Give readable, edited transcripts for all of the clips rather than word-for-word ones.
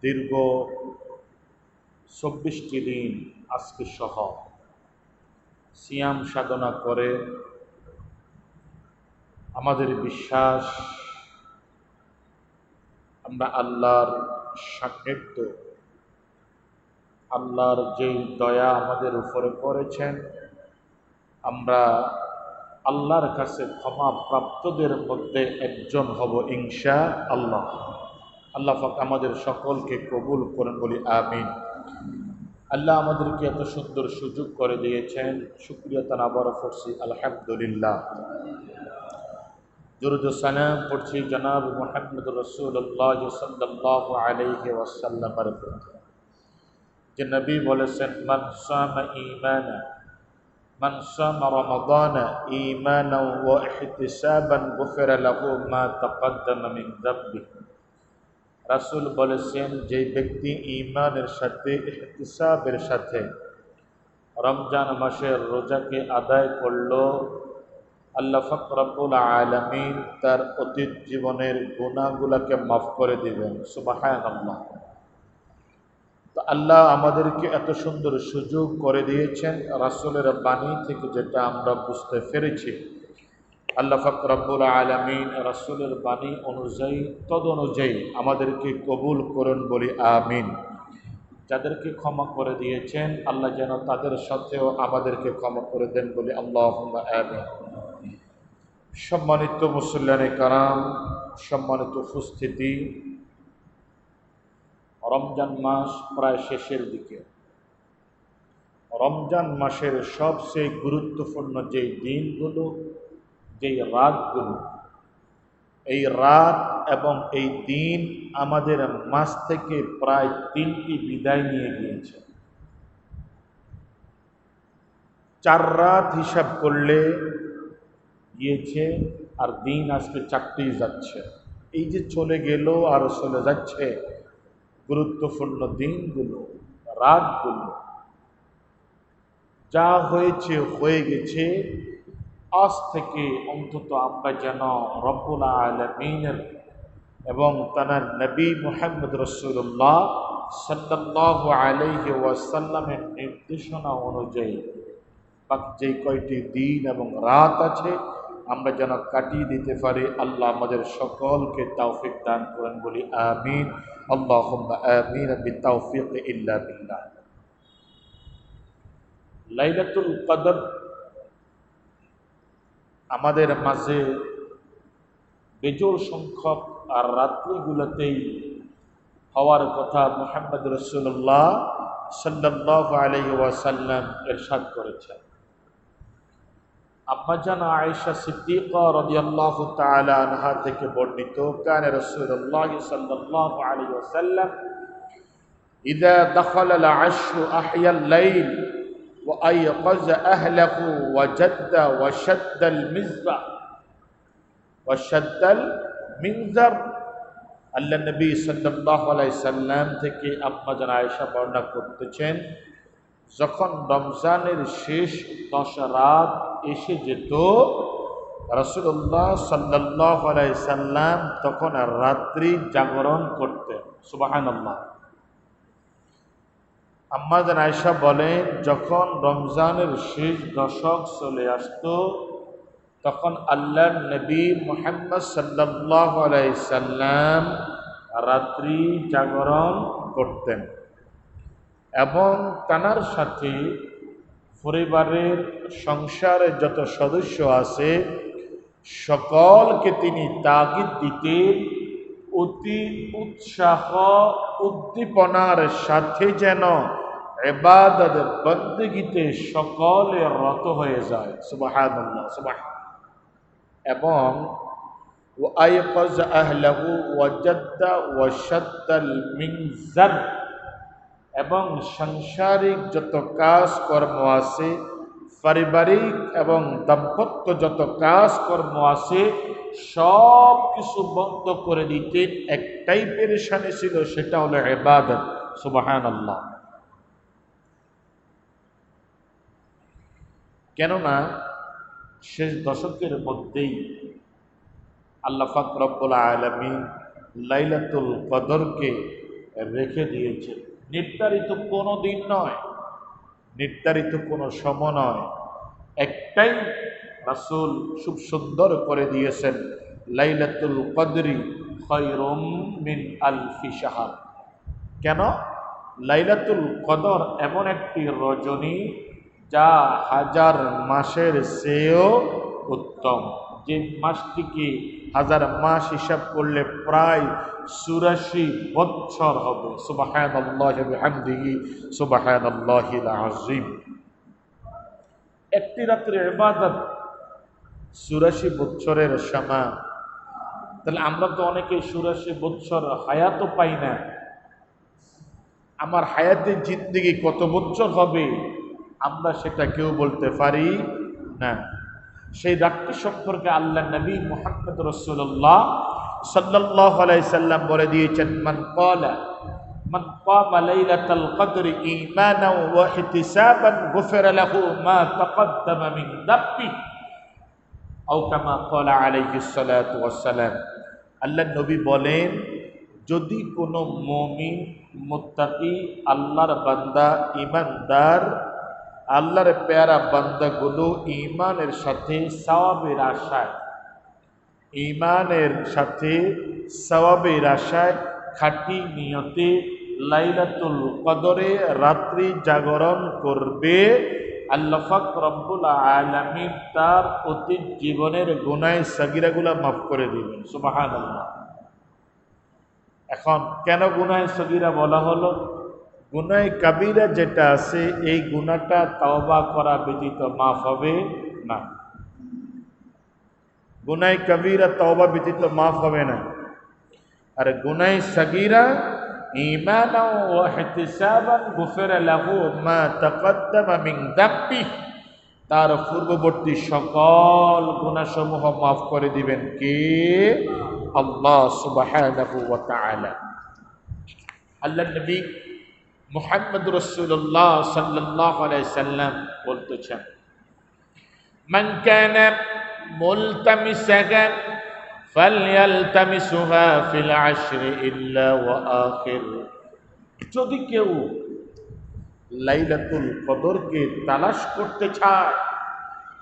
দীর্ঘ 24টি দিন আজকে সহ সিয়াম সাধনা করে আমাদের বিশ্বাস আমরা আল্লাহর সান্নিধ্য, আল্লাহর যেই দয়া আমাদের উপরে করেছেন, আমরা আল্লাহর কাছে ক্ষমা প্রাপ্তদের মধ্যে একজন হব ইনশা আল্লাহ। আল্লাহ পাক আমাদের সকলকে কবুল করেন, বলি আমিন। আল্লাহ আমাদেরকে এত সুন্দর সুযোগ করে দিয়েছেন, শুকরিয়া তার আবারও করছি আলহামদুলিল্লাহ। দুরূদ ও সালাম পড়ছি জনাব মুহাম্মদ রাসূলুল্লাহ সাল্লাল্লাহু আলাইহি ওয়াসাল্লামের প্রতি, যে নবী বলেছেন, মান সামা ঈমানা মান সামা রমাদানা ঈমানাও ওয়া ইহতিসাবান গুফিরা লাহু মা তাকাদ্দামা মিন যামবিহি। রাসূল বলেছেন, যে ব্যক্তি ঈমানের সাথে ইহতিসাবের সাথে রমজান মাসের রোজাকে আদায় করল, আল্লাহ পাক রব্বুল আলামিন তার অতীত জীবনের গুনাহগুলোকে মাফ করে দিবেন। সুবহানাল্লাহ। তো আল্লাহ আমাদেরকে এত সুন্দর সুযোগ করে দিয়েছেন, রাসূলের বাণী থেকে যেটা আমরা বুঝতে পেরেছি, আল্লাহ পাক রব্বুল আলামিন রাসূলের বাণী অনুযায়ী তদনুযায়ী আমাদেরকে কবুল করুন, বলি আমিন। যাদেরকে ক্ষমা করে দিয়েছেন আল্লাহ যেন তাদের সাথেও আমাদেরকে ক্ষমা করে দেন, বলি আল্লাহুম্মা আমিন। সম্মানিত মুসল্লিয়ানে কারাম, সম্মানিত উপস্থিতি, রমজান মাস প্রায় শেষের দিকে। রমজান মাসের সবচেয়ে গুরুত্বপূর্ণ যেই দিনগুলো, যেই রাতগুলো, এই রাত এবং এই দিন আমাদের মাস থেকে প্রায় 3টি বিদায় নিয়ে গিয়েছে। 4 রাত হিসাব করলে গিয়েছে, আর দিন আজকে 4টেই যাচ্ছে। এই যে চলে গেল আর চলে যাচ্ছে গুরুত্বপূর্ণ দিনগুলো, রাতগুলো, যা হয়েছে হয়ে গেছে। আজ থেকে অন্তত আমরা যেন রব্বুল আলামিনের এবং তার নবী মুহাম্মদ রাসূলুল্লাহ সাল্লাল্লাহু আলাইহি ওয়াসাল্লামের নির্দেশনা অনুযায়ী যেই কয়টি দিন এবং রাত আছে আমরা যেন কাটিয়ে দিতে পারি। আল্লাহ আমাদের সকলকে তৌফিক দান করেন, বলি আমিন। আল্লাহুম্মা আমিন বিত্তাওফিক ইল্লা বিল্লাহ। লাইলাতুল কদর আমাদের মাঝে বেজোড় সংখ্যক আর রাত্রিগুলোতেই হওয়ার কথা মুহাম্মদ রাসূলুল্লাহ সাল্লাল্লাহু আলাইহি ওয়াসাল্লাম ইরশাদ করেছেন। আম্মা জান আয়েশা সিদ্দিকা রাদিয়াল্লাহু তাআলা আনহা থেকে বর্ণিত, কানা রাসূলুল্লাহ সাল্লাল্লাহু আলাইহি ওয়াসাল্লাম ইযা দাখালাল আশরু আহইয়াল লাইল ওয়া আইকাযা আহলাহু ওয়া জাদ্দা ওয়া শাদ্দাল মিযরা ওয়া শাদ্দাল মিনজার। আল্লাহ নবী সাল্লাল্লাহু আলাইহি সাল্লাম থেকে আম্মা জান আয়েশা বর্ণনা করতেছেন, যখন রমজানের শেষ 10 রাত এসে যেত, রাসূলুল্লাহ সাল্লাল্লাহু আলাইহি সাল্লাম তখন রাত্রি জাগরণ করতেন। সুবহানাল্লাহ। আম্মা জান আয়েশা বলেন, যখন রমজানের শেষ দশক চলে আসতো তখন আল্লাহর নবী মুহাম্মদ সাল্লাল্লাহু আলাইহি সাল্লাম রাত্রি জাগরণ করতেন এবং তার সাথে পরিবারের সংসারে যত সদস্য আছে সকলকে তিনি তাগিদ দিতেন, অতি উৎসাহ উদ্দীপনার সাথে যেন ইবাদত বন্দেগীতে সকলে রত হয়ে যায়। সুবহানাল্লাহ, সুবহানাল্লাহ। এবং ওয়াইকাজ আহলাহু ওয়াজাদ্দা ওয়াশাদ্দাল মিনজার, এবং সাংসারিক যত কাজকর্ম আছে, পারিবারিক এবং দাম্পত্য যত কাজকর্ম আছে সব কিছু বন্ধ করে দিতেন। একটাই পেরেশানি ছিল, সেটা হলো ইবাদত। সুবহানাল্লাহ। কেননা শেষ দশকের মধ্যেই আল্লাহ পাক রব্বুল আলামিন লাইলাতুল কদরকে রেখে দিয়েছেন। নির্ধারিত কোনো দিন নয়, নির্ধারিত কোনো সময় নয়, একটাই রাসূল খুব সুন্দর করে দিয়েছেন, লাইলাতুল কদরি খায়রুম মিন আলফি শাহর। কেন? লাইলাতুল কদর এমন একটি রজনী যা হাজার মাসের চেয়েও উত্তম। যে মাসটিকে হাজার মাস হিসাব করলে প্রায় ৮৪ বছর হবে। সুবহানাল্লাহি ওয়া বিহামদিহি সুবহানাল্লাহিল আযীম। একটি রাত্রের ইবাদত ৮৪ বছরের সমান। তাহলে আমরা তো অনেকে ৮৪ বছর হায়াতও পাই না। আমার হায়াতের জিন্দেগি কত বছর হবে আমরা সেটা কেউ বলতে পারি না। সেই রাতটি সম্পর্কে আল্লাহ নবী মুহাম্মদ রাসূলুল্লাহ সাল্লাল্লাহু আলাইহি সাল্লাম বলে দিয়েছেন, মান ক্বামা লাইলাতাল কদরি ঈমানান ওয়া ইহতিসাবান গুফিরা লাহু মা তাকদ্দামা মিন দাব্বি আও কামা ক্বালা আলাইহিস সালাতু ওয়াস সালাম। আল্লাহ নবী বলেন, যদি কোনো মুমিন মুত্তাকি আল্লাহর বান্দা ঈমানদার আল্লাহর প্যারা বান্দাগুলো ঈমানের সাথে সওয়াবের আশায়, ঈমানের সাথে সওয়াবের আশায় খাঁটি নিয়তে লাইলাতুল কদরে রাত্রি জাগরণ করবে, আল্লাহ পাক রব্বুল আলামিন তার অতীত জীবনের গুনাহ সগীরাগুলো মাফ করে দিবেন। সুবহানাল্লাহ। এখন কেন গুনাহ সগীরা বলা হলো? গুনাহ কাবীরা যেটা আছে এই গুনাহটা তওবা করা ব্যতীত মাফ হবে না। গুনাহ কাবীরা তওবা ব্যতীত মাফ হবে না। আর গুনাহ সগীরা ঈমানান ওয়া ইহতিসাবান গুফিরা লাহু মা তাকদ্দামা মিন দাব্বি, তার পূর্ববর্তী সকল গুনাহসমূহ মাফ করে দিবেন কে? আল্লাহ সুবহানাহু ওয়া তাআলা। আল্লাহ নবী মুহাম্মদ রাসূলুল্লাহ সাল্লাল্লাহু আলাইহি সাল্লাম বলতেছেন, মান কানা মুলতামিসান ফালইয়ালতামিসুহা ফিল আশরি ইল্লা ওয়া আখির। যদি কেউ লাইলাতুল কদরকে তালাশ করতে চায়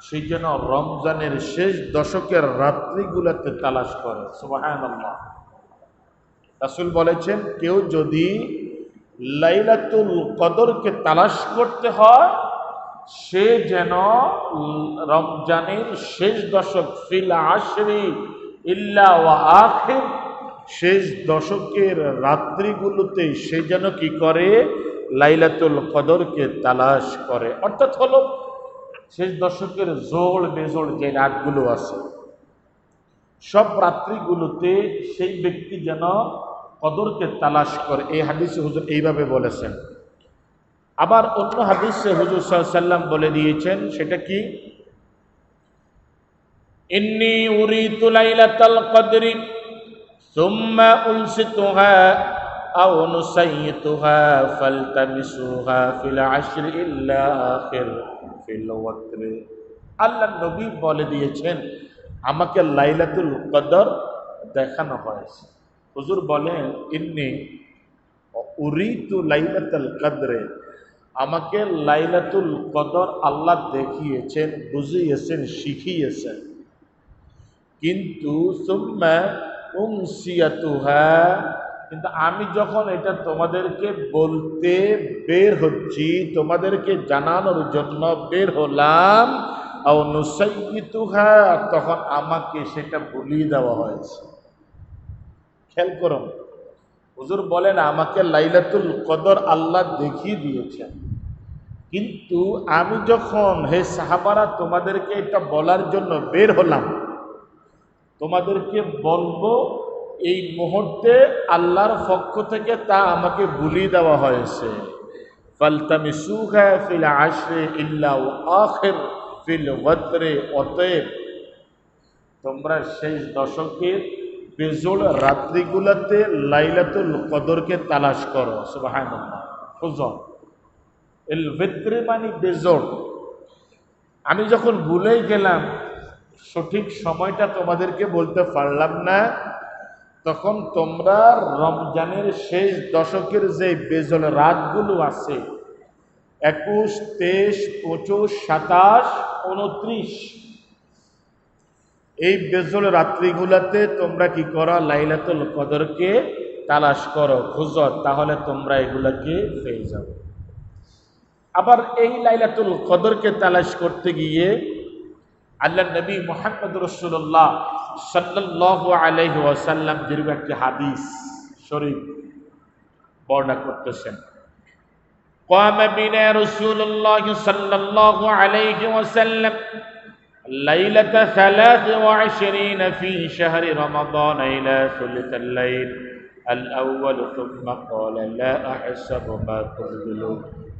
সেই যেন রমজানের শেষ দশকের রাত্রিগুলোতে তালাশ করে। সুবহানাল্লাহ। রাসূল বলেছেন, কেউ যদি লাইলাতুল কদরকে তালাশ করতে হয় সে যেন রমজানের শেষ দশক ফিল আশরি ইল্লা ওয়া আখির, শেষ দশকের রাত্রিগুলোতে সে যেন কি করে? লাইলাতুল কদরকে তালাশ করে। অর্থাৎ হলো শেষ দশকের জোড় বেজোড় যে রাতগুলো আছে সব রাত্রিগুলোতে সেই ব্যক্তি যেন কদরকে তালাশ করে। এই হাদিসে হুজুর এইভাবে বলেছেন। আবার অন্য হাদিসে হুজুর সাল্লাল্লাহু আলাইহি সাল্লাম বলে দিয়েছেন, সেটা কি? ইন্নী উরিতু লাইলাতাল কদরি সুম্মা উনসিতুহা আও নুসাইয়িতুহা ফালতামিসুহা ফিল আশরি ইল্লা আখির ফিল ওয়াতর। আল্লাহ নবী বলে দিয়েছেন, আমাকে লাইলাতুল কদর দেখানো হয়েছে। হুজুর বলেন, ইন্নী উরিতু লাইলাতুল কদরে, আমাকে লাইলাতুল কদর আল্লাহ দেখিয়েছেন, বুঝিয়েছেন, শিখিয়েছেন। কিন্তু সুম্মা উনসিয়াতুহা, কিন্তু আমি যখন এটা তোমাদেরকে বলতে বের হচ্ছি, তোমাদেরকে জানানোর জন্য বের হলাম, আও নুসাইয়িতুহা, তখন আমাকে সেটা ভুলিয়ে দেওয়া হয়েছে। খেয়াল করুন, হুজুর বলেন আমাকে লাইলাতুল কদর আল্লাহ দেখিয়ে দিয়েছেন, কিন্তু আমি যখন হে সাহাবারা তোমাদেরকে এটা বলার জন্য বের হলাম, তোমাদেরকে বলবো, এই মুহূর্তে আল্লাহর পক্ষ থেকে তা আমাকে ভুলিয়ে দেওয়া হয়েছে। ফালতামিসুহা ফিল আশরি ইল্লা ওয়া আখির ফিল ওয়াতরে, অতএব তোমরা শেষ দশকের বেজোড় রাত্রিগুলোতে লাইলাতুল কদরকে তালাশ করো। সুবহানাল্লাহ। খুঁজো। এল ওয়াতরে মানে বেজোড়। আমি যখন ভুলেই গেলাম, সঠিক সময়টা তোমাদেরকে বলতে পারলাম না, তখন তোমরা রমজানের শেষ দশকের যে বেজল রাতগুলো আছে 21, 23, 25, 27, 29 এই বেজল রাত্রিগুলাতে তোমরা কি করো? লাইলাতুল কদরকে তালাশ করো, খুঁজো, তাহলে তোমরা এগুলাকে পেয়ে যাবে। আবার এই লাইলাতুল কদরকে তালাশ করতে গিয়ে আল্লাহ নবী মুহাম্মদ রাসূলুল্লাহ সাল্লাল্লাহু আলাইহি ওয়াসাল্লাম দীর্ঘ একটি হাদিস শরীফ বর্ণনা করতেছেন। قام بنا رسول الله صلى الله عليه وسلم ليلة 23 في شهر رمضان إلى ثلث الليل الأول ثم قال لا أحسب ما تبذلون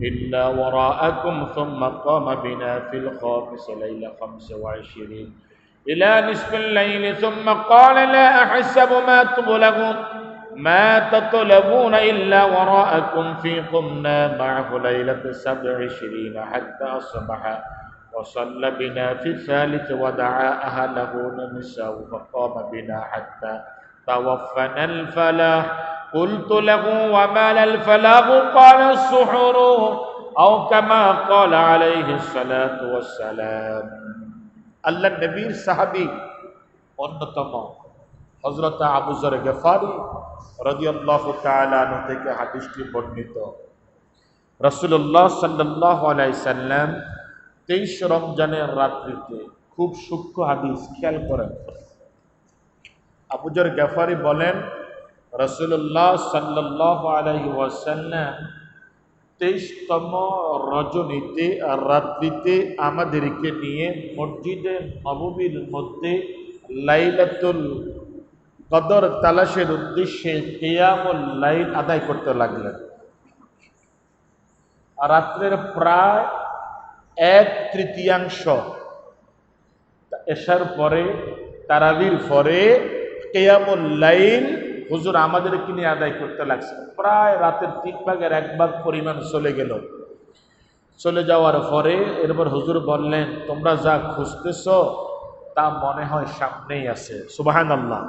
إلا وراءكم ثم قام بنا في الخامس ليلة 25 إلى نصف الليل ثم قال لا أحسب ما تبلغون ما تطلبون إلا وراءكم في قمنا معه ليلة 27 حتى أصبح وصلى بنا في الثالث ودعا أهله نساء فقام بنا حتى توفنا الفلاح قلت له وما الفلاح قال السحور أو كما قال عليه الصلاة والسلام আল্লাহ নবীর সাহাবী অন্যতম হযরত আবু যর গফারি রাদিয়াল্লাহু তাআলা আনহু থেকে হাদিসটি বর্ণিত। রাসূলুল্লাহ সাল্লাল্লাহু আলাইহি সাল্লাম 23 রমজানের রাত্রিতে, খুব সূক্ষ্ম হাদিস, খেয়াল করেন। আবু যর গফারি বলেন রাসূলুল্লাহ সাল্লাল্লাহু আলাইহি ওয়াসাল্লাম 23তম রজনীতে আর রাত্রিতে আমাদেরকে নিয়ে মসজিদে নববীর মধ্যে লাইলাতুল কদর তালাশের উদ্দেশ্যে কিয়ামুল লাইল আদায় করতে লাগলেন। আর রাত্রের প্রায় 1/3 এশার পরে, তারাবির পরে কিয়ামুল লাইল হুজুর আমাদেরকে নিয়ে আদায় করতে লাগছে। প্রায় রাতের 1/3 পরিমাণ চলে গেল। চলে যাওয়ার পরে এরপর হুজুর বললেন, তোমরা যা খুঁজতেছ তা মনে হয় সামনেই আছে। সুবহানাল্লাহ।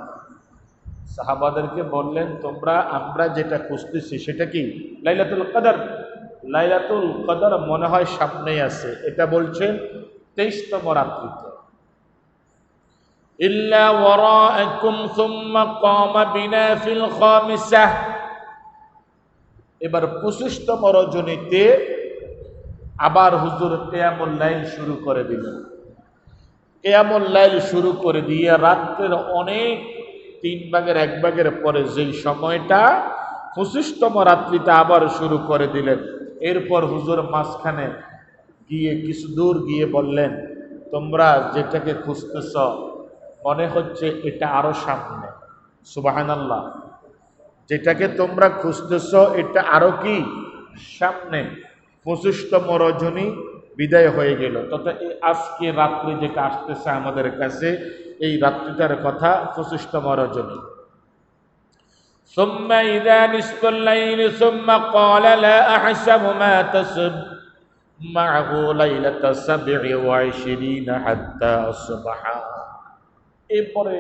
সাহাবাদেরকে বললেন, আমরা যেটা খুঁজতেছি সেটা কি? লাইলাতুল কদর। লাইলাতুল কদর মনে হয় সামনেই আছে। এটা বলছেন 23তম রাত্রিতে। ইল্লা ওয়ারাআকুম সুম্মা কামা বিনা ফিল খামিসাহ। এবার 25তম রজনীতে আবার হুজুর কিয়ামুল লাইল শুরু করে দিলেন। কিয়ামুল লাইল শুরু করে দিয়ে রাতের অনেক 3/1 পরে যেই সময়টা 25তম রাত্রিতে আবার শুরু করে দিলেন। এরপর হুজুর মাঝখানে গিয়ে কিছু দূর গিয়ে বললেন, তোমরা যেটাকে খুঁজতেছ মনে হচ্ছে এটা আরো সামনে। সুবহানাল্লাহ। যেটাকে তোমরা খুঁজতেছ এটা আরো কি সামনে। 25তম রজনী বিদায় হয়ে গেল। তথা আজকে রাত্রি যেটা আসতেছে আমাদের কাছে, এই রাত্রিটার কথা 25তম রজনী। ثم إذا نصف الليل ثم قال لا أحسب ما تسب معه ليلة 27 حتى أصبح। এরপরে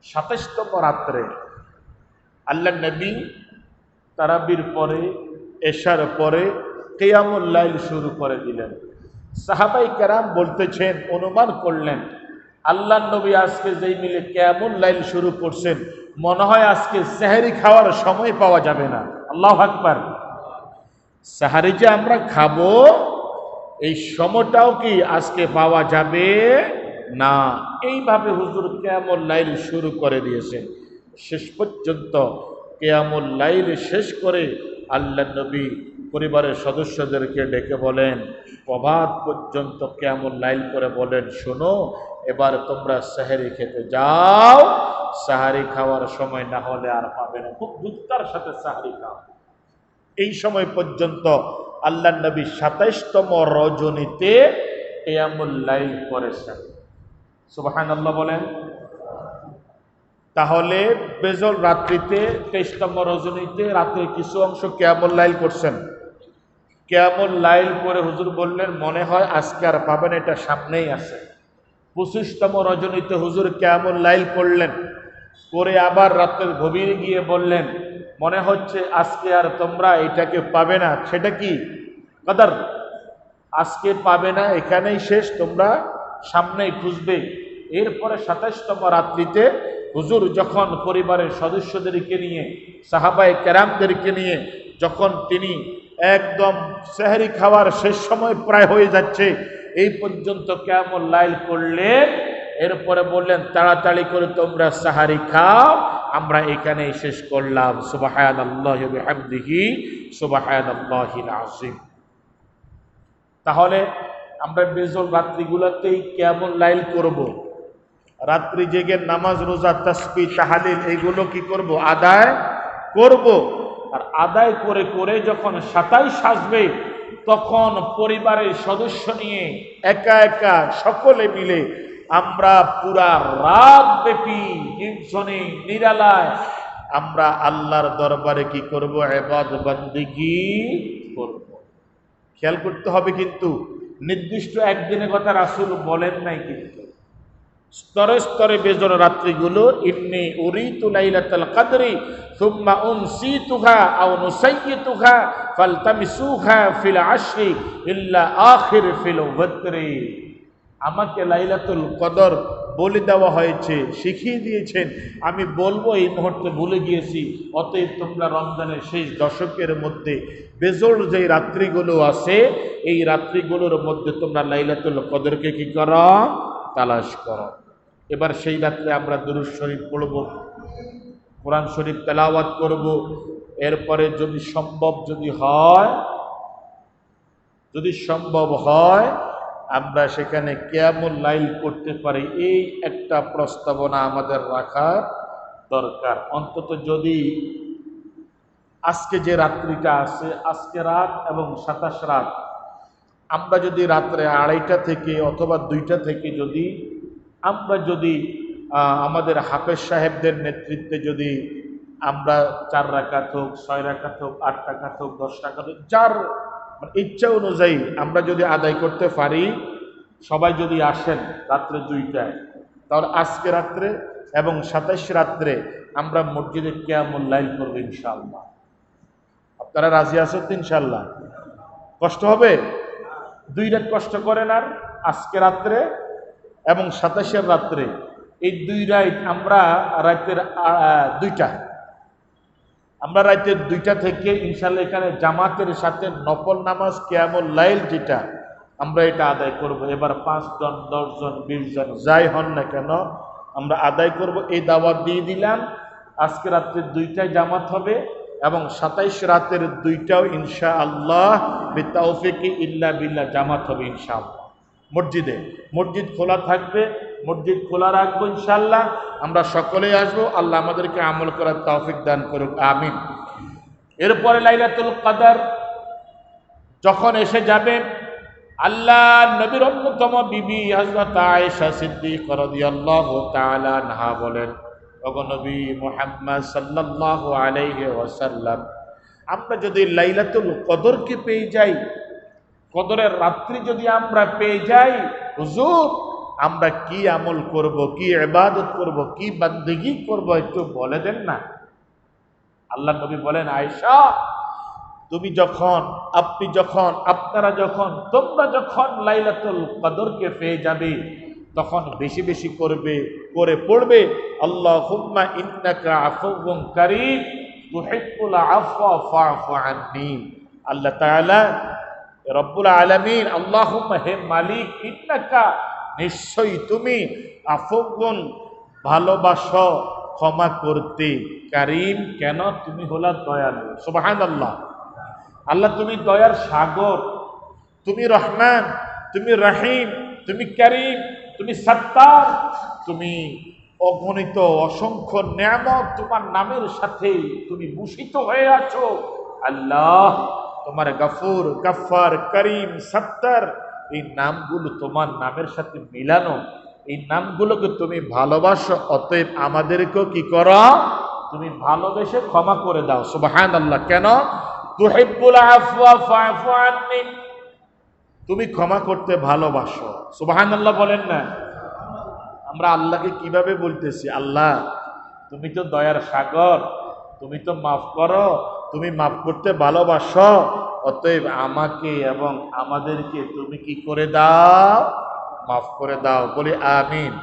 27তম রাত্রে আল্লাহ নবী তারাবির পরে, এশার পরে কিয়ামুল লাইল শুরু করে দিলেন। সাহাবাই কেরাম বলতেছেন, অনুমান করলেন আল্লাহ নবী আজকে যেই মিলে কিয়ামুল লাইল শুরু করছেন, মনে হয় আজকে সেহরি খাওয়ার সময় পাওয়া যাবে না। আল্লাহু আকবার। সেহরি যে আমরা খাবো এই সময়টাও কি আজকে পাওয়া যাবে না। এইভাবে হুজুর কিয়ামুল লাইল শুরু করে দিয়েছেন। শেষ পর্যন্ত কিয়ামুল লাইল শেষ করে আল্লাহ নবী পরিবারের সদস্যদেরকে ডেকে বলেন, প্রভাত পর্যন্ত কিয়ামুল লাইল করে বলেন, শোনো এবার তোমরা সেহরি খেতে যাও, সেহরি খাওয়ার সময় না হলে আর পাবে না। খুব দ্রুততার সাথে সেহরি খাও। এই সময় পর্যন্ত আল্লাহ নবী 27তম রজনীতে কিয়ামুল লাইল করেছেন। সুবহানাল্লাহ বলেন। তাহলে বেজল রাত্রিতে 23তম রজনীতে রাতে কিছু অংশ কিয়ামুল লাইল করছেন। কিয়ামুল লাইল করে হুজুর বললেন, মনে হয় আজকে আর পাবেন, এটা সামনেই আছে। 25তম রজনীতে হুজুর কিয়ামুল লাইল করলেন। করে আবার রাতের গভীরে গিয়ে বললেন, মনে হচ্ছে আজকে আর তোমরা এটাকে পাবে না। সেটা কি? কদর। আজকে পাবে না, এখানেই শেষ, তোমরা সামনেই খুঁজবে। এরপরে ২৭তম রাত্রিতে হুজুর যখন পরিবারের সদস্যদেরকে নিয়ে, সাহাবায়ে কেরামদেরকে নিয়ে যখন তিনি একদম সেহরি খাওয়ার শেষ সময় প্রায় হয়ে যাচ্ছে, এই পর্যন্ত কিয়ামুল লাইল করলেন। এরপরে বললেন, তাড়াতাড়ি করে তোমরা সাহারি খাও, আমরা এখানেই শেষ করলাম। সুবহানাল্লাহি ওয়া বিহামদিহি, সুবহানাল্লাহিল আযীম। তাহলে আমরা বেজল রাত্রিগুলোতেই কিয়ামুল লাইল করব। রাত্রি জেগে নামাজ, রোজা, তাসবিহ, তাহলিল এইগুলো কি করব? আদায় করব। আর আদায় করে করে যখন ২৭ আসবে, তখন পরিবারের সদস্য নিয়ে একা একা সকলে মিলে আমরা পুরা রাত ব্যাপী নির্জনে নিরালায় আমরা আল্লাহর দরবারে কি করব? ইবাদত বন্দেগী করব। খেয়াল করতে হবে, কিন্তু নির্দিষ্ট একদিনের কথা রাসূল বলেন নাই। কিন্তু স্তরে স্তরে বেজর রাত্রিগুলো, ইন্নী উরিতু লাইলাতুল কদরি সুম্মা উনসিতুহা আও নুসাইয়িতুহা ফালতামিসুহা ফিল আশরি ইল্লা আখির ফিল ওয়াতরি। আমাকে লাইলাতুল কদর বলে দেওয়া হয়েছে, শিখিয়ে দিয়েছেন, আমি বলবো এই মুহূর্তে ভুলে গিয়েছি। অতএব তোমরা রমজানের শেষ দশকের মধ্যে বেজোড় যে রাত্রিগুলো আছে, এই রাত্রিগুলোর মধ্যে তোমরা লাইলাতুল কদরকে কি করো? তালাশ করো। এবার সেই রাত্রে আমরা দুরূদ শরীফ পড়ব, কোরআন শরীফ তেলাওয়াত করব। এরপরে যদি সম্ভব হয় আমরা সেখানে কিয়ামুল লাইল করতে পারি। এই একটা প্রস্তাবনা আমাদের রাখা দরকার। অন্তত যদি আজকে যে রাত্রিটা আছে, আজকে রাত এবং ২৭ রাত, আমরা যদি রাত্রে ২:৩০ থেকে অথবা ২টা থেকে আমরা যদি আমাদের হাফেজ সাহেবদের নেতৃত্বে যদি আমরা ৪ রাকাত হোক, ৬ রাকাত হোক, ৮ রাকাত হোক, ১০ রাকাত হোক, যার ইচ্ছা অনুযায়ী আমরা যদি আদায় করতে পারি, সবাই যদি আসেন রাত্রে ২টায়, তাহলে আজকে রাত্রে এবং ২৭ রাত্রে আমরা মসজিদে কিয়ামুল লাইল করবো ইনশাআল্লাহ। আপনারা রাজি আছেন তো ইনশাআল্লাহ? কষ্ট হবে? ২ রাত কষ্ট করেন। আর আজকে রাত্রে এবং ২৭ রাত্রে, এই ২ রাত আমরা রাতের ২টা, আমরা রাতের ২টা থেকে ইনশাআল্লাহ এখানে জামাতের সাথে নফল নামাজ কিয়ামুল লাইল যেটা, আমরা এটা আদায় করব। এবার ৫ জন, ১০ জন, ২০ জন যাই হন না কেন আমরা আদায় করব। এই দাওয়াত দিয়ে দিলাম। আজকে রাত্রে ২টায় জামাত হবে এবং ২৭ রাতের ২টাও ইনশাআল্লাহ বিতাওফিকি ইল্লা বিল্লাহ জামাত হবে ইনশাআল্লাহ। মসজিদ খোলা থাকবে, মসজিদ খোলা রাখবো ইনশাআল্লাহ। আমরা সকলেই আসবো। আল্লাহ আমাদেরকে আমল করার তৌফিক দান করুক, আমিন। এরপরে লাইলাতুল কদর যখন এসে যাবে, আল্লাহ নবীর অন্যতম বিবি হযরত আয়েশা সিদ্দিকা রাদিয়াল্লাহু তাআলা আনহা বলেন, ওগো নবী মুহাম্মদ সাল্লাল্লাহু আলাইহি ওয়াসাল্লাম, আমরা যদি লাইলাতুল কদরকে পেয়ে যাই, কদরের রাত্রি যদি আমরা পেয়ে যাই, হুজুর আমরা কি আমল করব, কি ইবাদত করব, কি বন্দেগী করব, একটু বলে দেন না। আল্লাহ নবী বলেন, আয়েশা তুমি যখন, আপনি যখন, আপনারা যখন, তোমরা যখন লাইলাতুল কদরকে পেয়ে যাবে, তখন বেশি বেশি করে পড়বে, আল্লাহুম্মা ইন্নাকা আফুউন কারীম তুহিব্বুল আফওয়া ফা'ফু আন্নী। আল্লাহ তাআলা রব্বুল আলামিন, আল্লাহুম্মা, হে মালিক, ইন্নাকা, নিশ্চয়ই তুমি, আফুউন, ভালোবাসো ক্ষমা করতে, কারীম, কেন, তুমি হলা দয়ালু। সুবহানাল্লাহ। আল্লাহ তুমি দয়ার সাগর, তুমি রহমান, তুমি রহিম, তুমি করিম, তুমি সত্তার, তুমি অগণিত অসংখ্য নিয়ামত তোমার নামের সাথে তুমি ভূষিত হয়ে আছো। আল্লাহ তোমার গফুর, গফফার, করিম, সত্তার, এই নামগুলো তোমার নামের সাথে মিলানো, এই নামগুলোকে তুমি ভালোবাসো। অতএব আমাদেরকেও কি করো? তুমি ভালোবেসে ক্ষমা করে দাও। সুবহানাল্লাহ। কেন? তুহিব্বুল আফওয়া ফা'ফু আন্নী, তুমি ক্ষমা করতে ভালোবাসো। সুবহানাল্লাহ বলেন না? আমরা আল্লাহকে কিভাবে বলতেছি? আল্লাহ তুমি তো দয়ার সাগর, তুমি তো মাফ করো, তুমি মাফ করতে ভালোবাসো, অতএব আমাকে এবং আমাদেরকে তুমি কি করে দাও, মাফ করে দাও। বলি আমিন।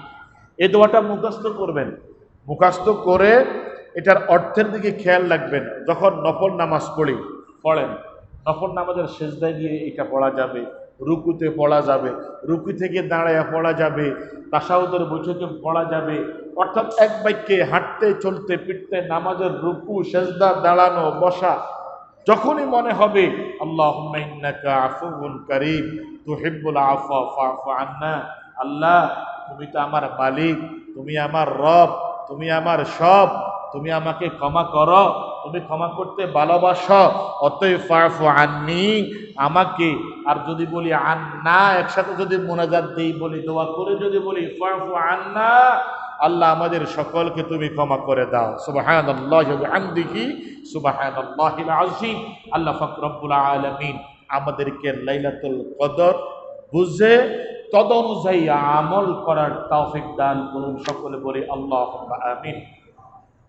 এই দোয়াটা মুখস্থ করবেন, মুখস্থ করে এটার অর্থের দিকে খেয়াল রাখবেন। যখন নফল নামাজ পড়েন, নফল নামাজের সেজদায় গিয়ে এটা পড়া যাবে, রুকুতে পড়া যাবে, রুকু থেকে দাঁড়ায় পড়া যাবে, তাশাহুদের বৈঠকে পড়া যাবে। অর্থাৎ এক বাক্যে হাঁটতে চলতে ফিরতে নামাজের রুকু সেজদা দাঁড়ানো বসা যখনই মনে হবে আল্লাহুম্মা ইন্নাকা আফুউন কারীম তুহিব্বুল আফওয়া ফা'ফু আন্না, আল্লাহ তুমি তো আমার মালিক, তুমি আমার রব, তুমি আমার সব, তুমি আমাকে ক্ষমা করো, তুমি ক্ষমা করতে ভালোবাসো, অতএব ফা'ফু আন্নি, আমাকে। আর যদি বলি আন্না, একসাথে যদি মোনাজাত দেই, বলি দোয়া করে যদি বলি ফা'ফু আন্না, আল্লাহ আমাদের সকলকে তুমি ক্ষমা করে দাও। সুবহানাল্লাহি ওয়া বিহামদিহি সুবহানাল্লাহিল আযীম। আল্লাহ পাক রব্বুল আলামিন আমাদেরকে লাইলাতুল কদর বুঝে তদনুযায়ী আমল করার তৌফিক দান করুন। সকলে বলি আল্লাহুম্মা আমিন।